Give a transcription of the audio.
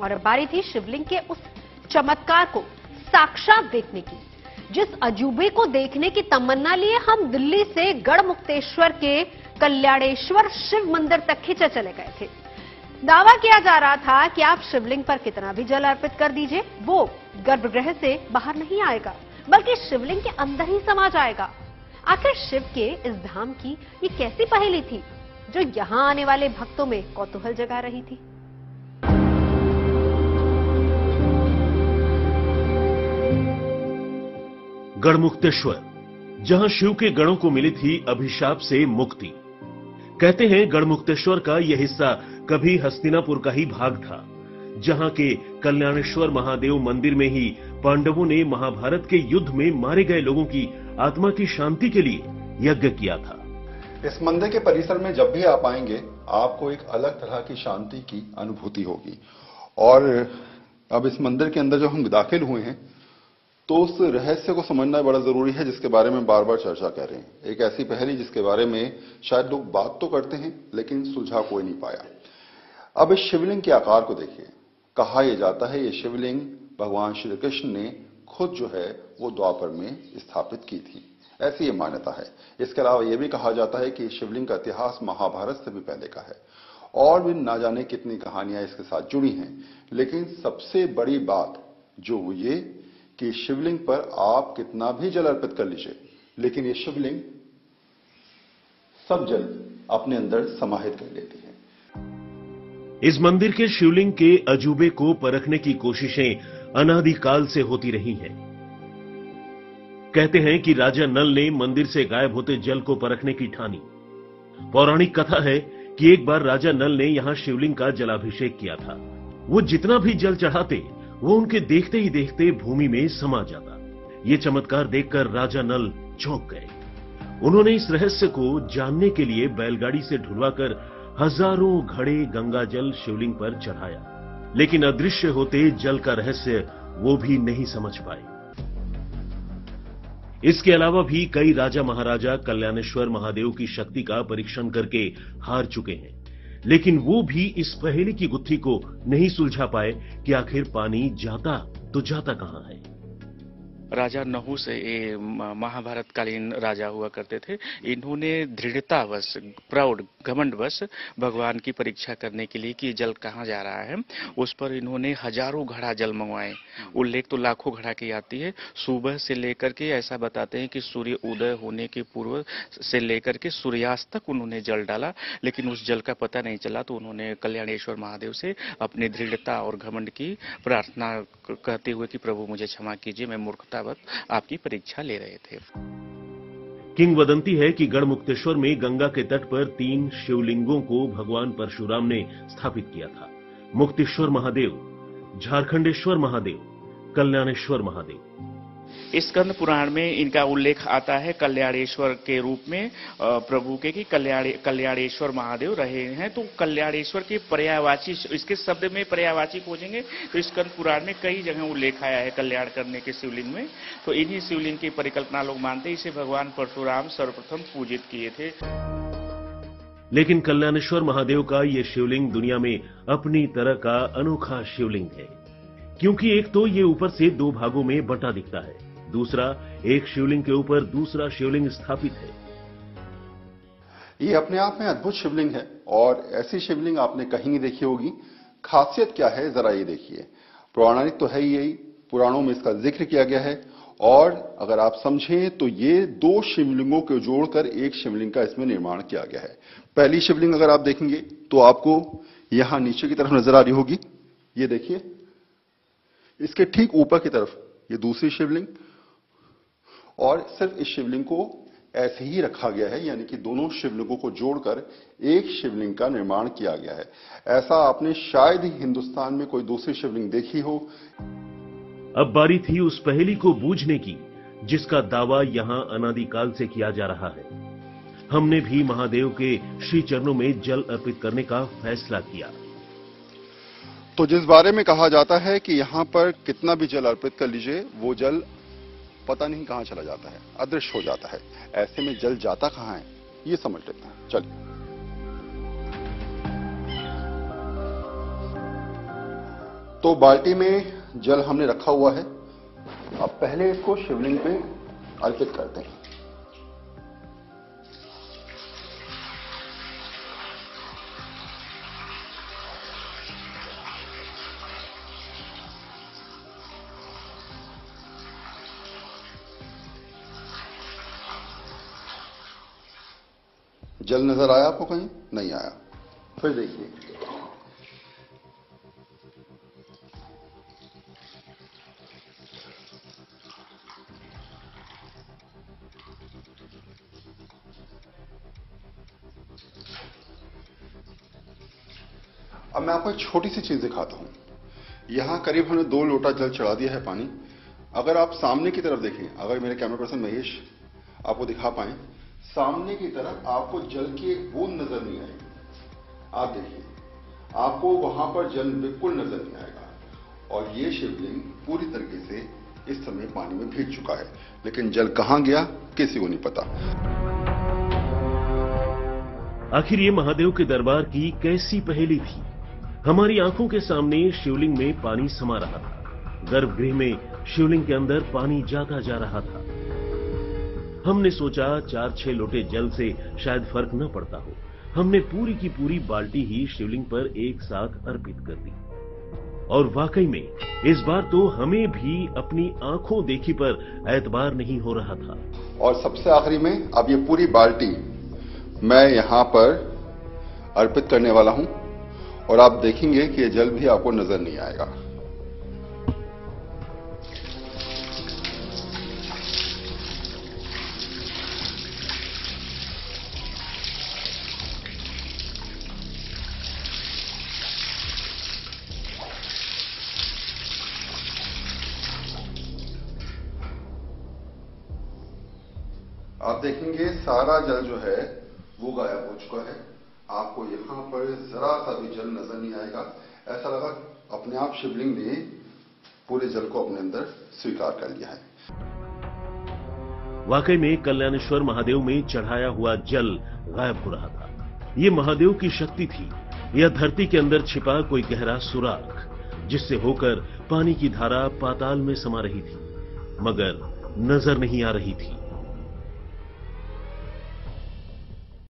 और अब बारी थी शिवलिंग के उस चमत्कार को साक्षात देखने की, जिस अजूबे को देखने की तमन्ना लिए हम दिल्ली से गढ़मुक्तेश्वर के कल्याणेश्वर शिव मंदिर तक खींचे चले गए थे। दावा किया जा रहा था कि आप शिवलिंग पर कितना भी जल अर्पित कर दीजिए, वो गर्भगृह से बाहर नहीं आएगा, बल्कि शिवलिंग के अंदर ही समा जाएगा। आखिर शिव के इस धाम की ये कैसी पहेली थी जो यहां आने वाले भक्तों में कौतूहल जगा रही थी? गढ़मुक्तेश्वर, जहां शिव के गणों को मिली थी अभिशाप से मुक्ति। कहते हैं गढ़मुक्तेश्वर का यह हिस्सा कभी हस्तिनापुर का ही भाग था, जहां के कल्याणेश्वर महादेव मंदिर में ही पांडवों ने महाभारत के युद्ध में मारे गए लोगों की आत्मा की शांति के लिए यज्ञ किया था। इस मंदिर के परिसर में जब भी आप आएंगे, आपको एक अलग तरह की शांति की अनुभूति होगी। और अब इस मंदिर के अंदर जो हम दाखिल हुए हैं, तो उस रहस्य को समझना बड़ा जरूरी है, जिसके बारे में बार बार चर्चा कर रहे हैं। एक ऐसी पहेली जिसके बारे में शायद लोग बात तो करते हैं, लेकिन सुलझा कोई नहीं पाया। अब इस शिवलिंग के आकार को देखिए। कहा यह जाता है ये शिवलिंग भगवान श्री कृष्ण ने खुद जो है वो द्वापर में स्थापित की थी, ऐसी ये मान्यता है। इसके अलावा यह भी कहा जाता है कि शिवलिंग का इतिहास महाभारत से भी पहले का है, और भी ना जाने कितनी कहानियां इसके साथ जुड़ी हैं। लेकिन सबसे बड़ी बात जो ये कि शिवलिंग पर आप कितना भी जल अर्पित कर लीजिए, लेकिन ये शिवलिंग सब जल अपने अंदर समाहित कर लेती है। इस मंदिर के शिवलिंग के अजूबे को परखने की कोशिशें अनादिकाल से होती रही हैं। कहते हैं कि राजा नल ने मंदिर से गायब होते जल को परखने की ठानी। पौराणिक कथा है कि एक बार राजा नल ने यहां शिवलिंग का जलाभिषेक किया था। वो जितना भी जल चढ़ाते, वो उनके देखते ही देखते भूमि में समा जाता। ये चमत्कार देखकर राजा नल चौंक गए। उन्होंने इस रहस्य को जानने के लिए बैलगाड़ी से ढुलवाकर हजारों घड़े गंगा जल शिवलिंग पर चढ़ाया, लेकिन अदृश्य होते जल का रहस्य वो भी नहीं समझ पाए। इसके अलावा भी कई राजा महाराजा कल्याणेश्वर महादेव की शक्ति का परीक्षण करके हार चुके हैं, लेकिन वो भी इस पहेली की गुत्थी को नहीं सुलझा पाए कि आखिर पानी जाता तो जाता कहां है। राजा नहुष ये महाभारत कालीन राजा हुआ करते थे। इन्होंने दृढ़तावश, प्राउड, घमंडवश भगवान की परीक्षा करने के लिए कि जल कहाँ जा रहा है, उस पर इन्होंने हजारों घड़ा जल मंगवाए। उल्लेख तो लाखों घड़ा की आती है। सुबह से लेकर के ऐसा बताते हैं कि सूर्य उदय होने के पूर्व से लेकर के सूर्यास्त तक उन्होंने जल डाला, लेकिन उस जल का पता नहीं चला। तो उन्होंने कल्याणेश्वर महादेव से अपनी दृढ़ता और घमंड की प्रार्थना कहते हुए कि प्रभु मुझे क्षमा कीजिए, मैं मूर्खता आपकी परीक्षा ले रहे थे। किंवदंती है कि गढ़मुक्तेश्वर में गंगा के तट पर 3 शिवलिंगों को भगवान परशुराम ने स्थापित किया था। मुक्तेश्वर महादेव, झारखंडेश्वर महादेव, कल्याणेश्वर महादेव। इस स्कंद पुराण में इनका उल्लेख आता है कल्याणेश्वर के रूप में प्रभु के कि कल्याणेश्वर महादेव रहे हैं। तो कल्याणेश्वर के पर्यायवाची, इसके शब्द में पर्यायवाची खोजेंगे तो इस स्कंद पुराण में कई जगह उल्लेख आया है कल्याण करने के शिवलिंग में। तो इन्हीं शिवलिंग की परिकल्पना लोग मानते हैं, इसे भगवान परशुराम सर्वप्रथम पूजित किए थे। लेकिन कल्याणेश्वर महादेव का ये शिवलिंग दुनिया में अपनी तरह का अनोखा शिवलिंग है, क्योंकि एक तो ये ऊपर से 2 भागों में बंटा दिखता है, दूसरा एक शिवलिंग के ऊपर दूसरा शिवलिंग स्थापित है। ये अपने आप में अद्भुत शिवलिंग है, और ऐसी शिवलिंग आपने कहीं नहीं देखी होगी। खासियत क्या है जरा ये देखिए। पौराणिक तो है यही, पुराणों में इसका जिक्र किया गया है, और अगर आप समझें तो ये 2 शिवलिंगों को जोड़कर एक शिवलिंग का इसमें निर्माण किया गया है। पहली शिवलिंग अगर आप देखेंगे तो आपको यहां नीचे की तरफ नजर आ रही होगी, ये देखिए। इसके ठीक ऊपर की तरफ ये दूसरी शिवलिंग, और सिर्फ इस शिवलिंग को ऐसे ही रखा गया है, यानी कि दोनों शिवलिंगों को जोड़कर एक शिवलिंग का निर्माण किया गया है। ऐसा आपने शायद ही हिंदुस्तान में कोई दूसरी शिवलिंग देखी हो। अब बारी थी उस पहेली को बूझने की, जिसका दावा यहां अनादिकाल से किया जा रहा है। हमने भी महादेव के श्री चरणों में जल अर्पित करने का फैसला किया। तो जिस बारे में कहा जाता है कि यहां पर कितना भी जल अर्पित कर लीजिए, वो जल पता नहीं कहां चला जाता है, अदृश्य हो जाता है। ऐसे में जल जाता कहां है, ये समझ लेते हैं। चलिए। तो बाल्टी में जल हमने रखा हुआ है। अब पहले इसको शिवलिंग पे अर्पित करते हैं। जल नजर आया आपको? कहीं नहीं आया। फिर देखिए, अब मैं आपको एक छोटी सी चीज दिखाता हूं। यहां करीब हमने 2 लोटा जल चढ़ा दिया है पानी। अगर आप सामने की तरफ देखें, अगर मेरे कैमरा पर्सन महेश आपको दिखा पाए, सामने की तरफ आपको जल की एक बूंद नजर नहीं आएगी। आप देखिए, आपको वहां पर जल बिल्कुल नजर नहीं आएगा। और ये शिवलिंग पूरी तरीके से इस समय पानी में भीग चुका है, लेकिन जल कहां गया किसी को नहीं पता। आखिर ये महादेव के दरबार की कैसी पहेली थी। हमारी आंखों के सामने शिवलिंग में पानी समा रहा था। गर्भगृह में शिवलिंग के अंदर पानी जाता जा रहा था। हमने सोचा 4-6 लोटे जल से शायद फर्क न पड़ता हो। हमने पूरी की पूरी बाल्टी ही शिवलिंग पर एक साथ अर्पित कर दी। और वाकई में इस बार तो हमें भी अपनी आंखों देखी पर एतबार नहीं हो रहा था। और सबसे आखिरी में अब ये पूरी बाल्टी मैं यहां पर अर्पित करने वाला हूं, और आप देखेंगे कि ये जल भी आपको नजर नहीं आएगा। आप देखेंगे सारा जल जो है वो गायब हो चुका है। आपको यहां पर जरा सा भी जल नजर नहीं आएगा। ऐसा लगा अपने आप शिवलिंग ने पूरे जल को अपने अंदर स्वीकार कर लिया है। वाकई में कल्याणेश्वर महादेव में चढ़ाया हुआ जल गायब हो रहा था। ये महादेव की शक्ति थी, यह धरती के अंदर छिपा कोई गहरा सुराख, जिससे होकर पानी की धारा पाताल में समा रही थी, मगर नजर नहीं आ रही थी।